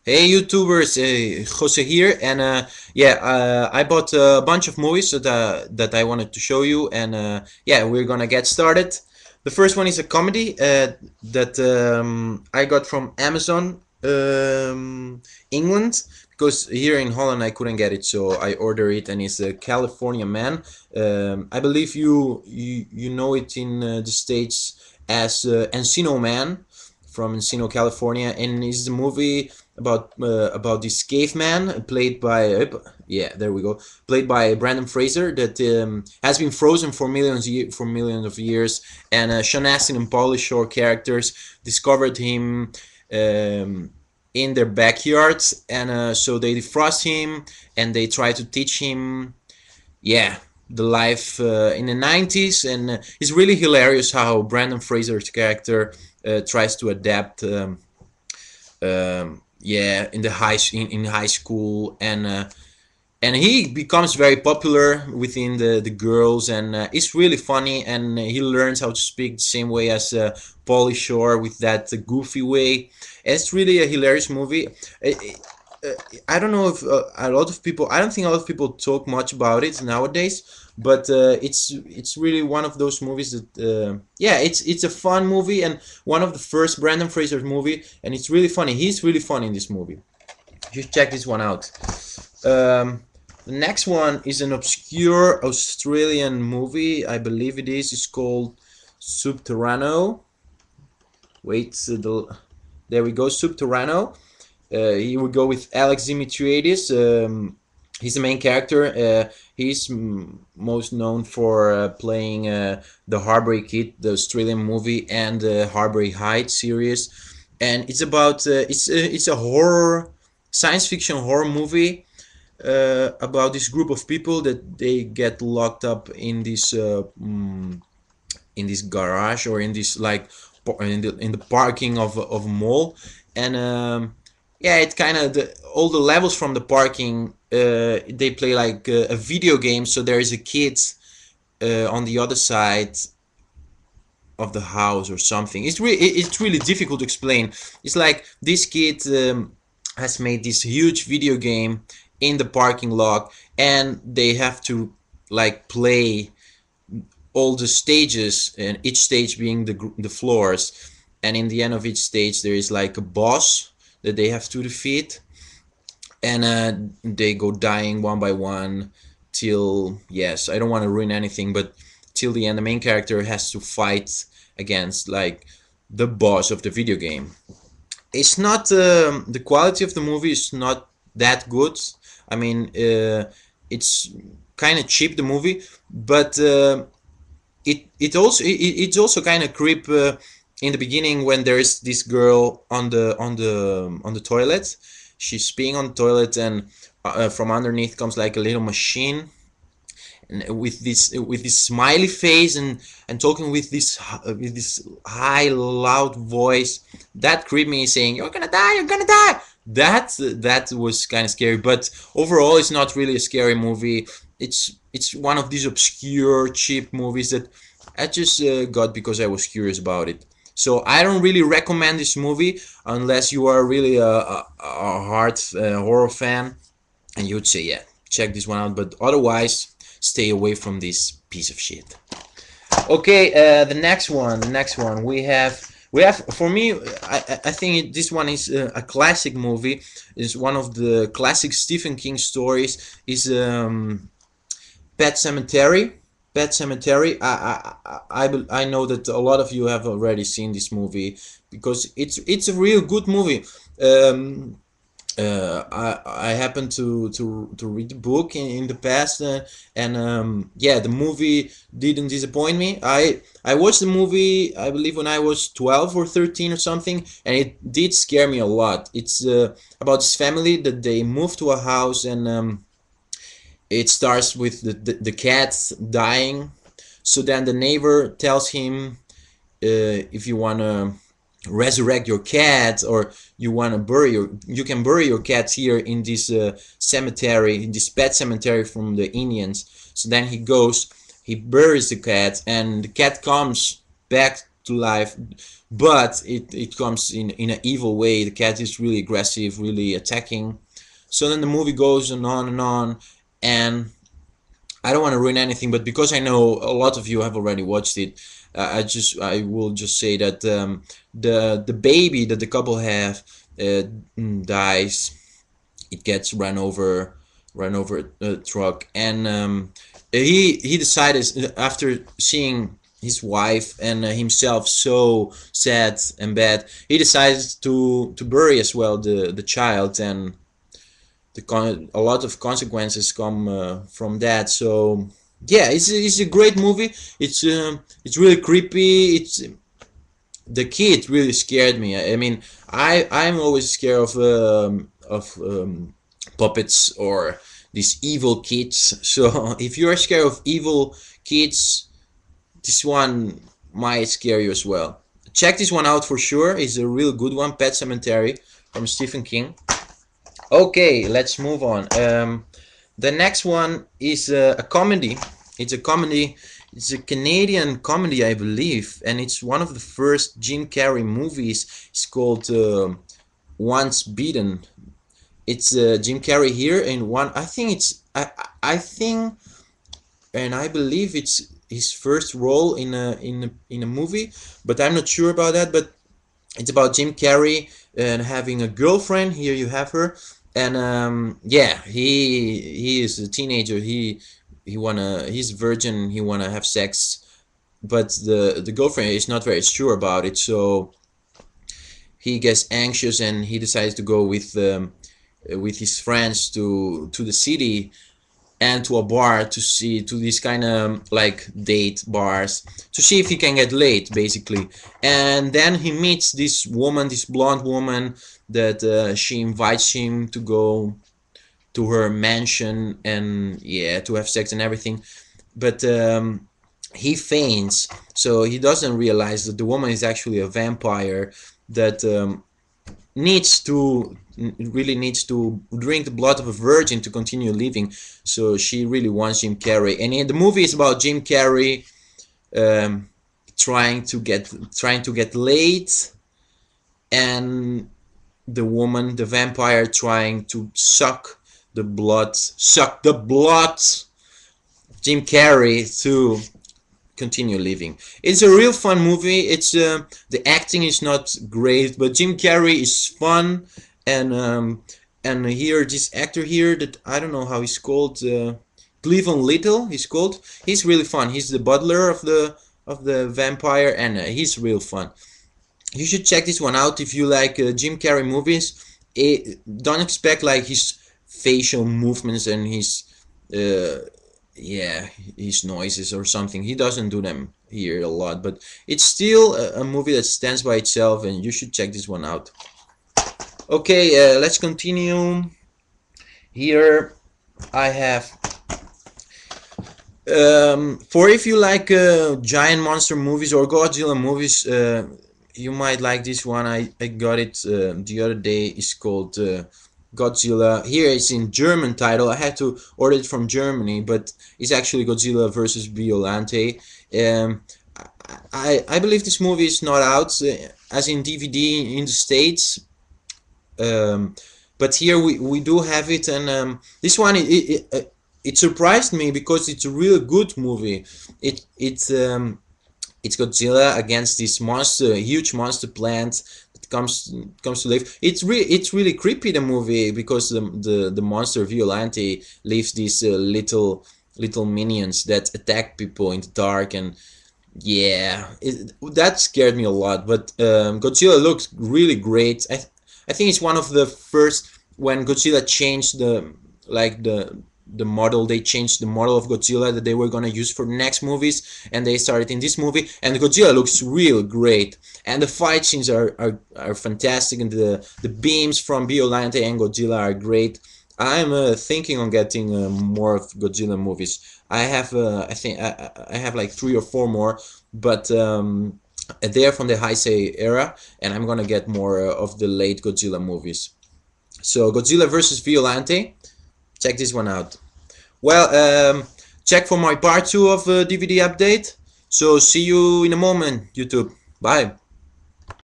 Hey YouTubers, Jose here, and I bought a bunch of movies that I wanted to show you, and yeah, we're gonna get started. The first one is a comedy that I got from Amazon England, because here in Holland I couldn't get it, so I ordered it, and it's a California Man. I believe you know it in the States as Encino Man from Encino, California, and it's a movie about this caveman played by yeah, there we go, played by Brandon Fraser, that has been frozen for millions of years, and Sean Astin and Pauly Shore characters discovered him in their backyards, and so they defrost him and they try to teach him, yeah, the life in the 90s, and it's really hilarious how Brandon Fraser's character tries to adapt, yeah, in in high school, and he becomes very popular within the girls, and it's really funny, and he learns how to speak the same way as Pauly Shore, with that goofy way. It's really a hilarious movie. Uh, I don't know if a lot of people. I don't think a lot of people talk much about it nowadays, but it's really one of those movies that yeah, it's a fun movie, and one of the first Brandon Fraser movie, and it's really funny. He's really funny in this movie. You should check this one out. Um, the next one is an obscure Australian movie. I believe it is. It's called Subterrano. Wait, there we go. Subterrano. Here we go with Alex Dimitriadis. He's the main character. He's most known for playing the Heartbreak Kid, the Australian movie, and the Heartbreak Heights series. And it's about it's a horror, science fiction horror movie about this group of people that they get locked up in this garage, or in this, like, in the parking of a mall, and yeah, it kind of, all the levels from the parking, they play like a video game, so there is a kid on the other side of the house or something. It's really difficult to explain. It's like this kid has made this huge video game in the parking lot, and they have to, like, play all the stages, and each stage being the floors, and in the end of each stage there is like a boss that they have to defeat, and they go dying one by one till, yes, I don't want to ruin anything, but till the end the main character has to fight against, like, the boss of the video game. It's not the quality of the movie is not that good. I mean, it's kind of cheap, the movie, but it's also kind of creep in the beginning, when there's this girl on the toilet. She's peeing on the toilet, and from underneath comes like a little machine, and with this smiley face, and talking with this high loud voice that creeped me, saying, "You're gonna die, you're gonna die." That was kind of scary, but overall it's not really a scary movie. It's one of these obscure cheap movies that I just got because I was curious about it. So I don't really recommend this movie unless you are really a hard horror fan, and you would say, yeah, check this one out, but otherwise stay away from this piece of shit. Okay, the next one we have for me, I think this one is a classic movie. Is one of the classic Stephen King stories. Is Pet Cemetery. Pet Cemetery. I know that a lot of you have already seen this movie, because it's a real good movie. Um, I happened to read the book in the past, and yeah, the movie didn't disappoint me. I watched the movie, I believe, when I was 12 or 13 or something, and it did scare me a lot. It's about this family that they moved to a house, and it starts with the cat dying. So then the neighbor tells him, if you want to resurrect your cat, or you want to you can bury your cats here in this cemetery, in this pet cemetery from the Indians. So then he goes, he buries the cat, and the cat comes back to life, but it comes in an evil way. The cat is really aggressive, really attacking. So then the movie goes on and on, and I don't want to ruin anything, but because I know a lot of you have already watched it, I will just say that the baby that the couple have dies. It gets run over a truck, and he decided after seeing his wife and himself so sad and bad, he decides to bury as well the child, and a lot of consequences come from that. So yeah, it's a great movie. It's really creepy. It's the kid really scared me. I mean, I'm always scared of puppets or these evil kids. So if you're scared of evil kids, this one might scare you as well. Check this one out for sure. It's a real good one. Pet Sematary from Stephen King. Okay, let's move on. The next one is a comedy. It's a comedy. It's a Canadian comedy, I believe, and it's one of the first Jim Carrey movies. It's called Once Beaten. It's Jim Carrey here in one. I think I think, and I believe it's his first role in a movie, but I'm not sure about that. But it's about Jim Carrey and having a girlfriend. Here you have her, and yeah, he is a teenager. He's virgin. He wanna have sex, but the girlfriend is not very sure about it. So he gets anxious and he decides to go with his friends to the city and to a bar to these kind of like date bars to see if he can get laid basically. And then he meets this woman, this blonde woman, that she invites him to go to her mansion and yeah, to have sex and everything. But he faints, so he doesn't realize that the woman is actually a vampire that needs to really needs to drink the blood of a virgin to continue living. So she really wants Jim Carrey, and the movie is about Jim Carrey um, trying to get laid, and the woman, the vampire, trying to suck the blood Jim Carrey to continue living. It's a real fun movie. It's the acting is not great, but Jim Carrey is fun, and here this actor here that I don't know how he's called, Cleveland Little. He's called. He's really fun. He's the butler of the vampire, and he's real fun. You should check this one out if you like Jim Carrey movies. Don't expect like his facial movements and his uh, yeah, his noises or something. He doesn't do them here a lot, but it's still a movie that stands by itself, and you should check this one out. Okay, let's continue. Here I have for if you like giant monster movies or Godzilla movies, you might like this one. I got it the other day. It's called Godzilla. Here it's in German title. I had to order it from Germany, but it's actually Godzilla versus Violante. Um, I believe this movie is not out as in DVD in the States. Um, but here we do have it, and this one it surprised me because it's a really good movie. It's Godzilla against this monster, huge monster plant that comes to life. It's really creepy, the movie, because the monster Violante leaves these little minions that attack people in the dark, and yeah, that scared me a lot. But Godzilla looks really great. I think it's one of the first when Godzilla changed like the model. They changed the model of Godzilla that they were gonna use for the next movies, and they started in this movie. And Godzilla looks real great, and the fight scenes are fantastic, and the beams from Violante and Godzilla are great. I'm thinking on getting more of Godzilla movies. I have I think I have like 3 or 4 more, but they're from the Heisei era, and I'm gonna get more of the late Godzilla movies. So Godzilla versus Violante, check this one out. Well, check for my part 2 of DVD update. So see you in a moment, YouTube. Bye.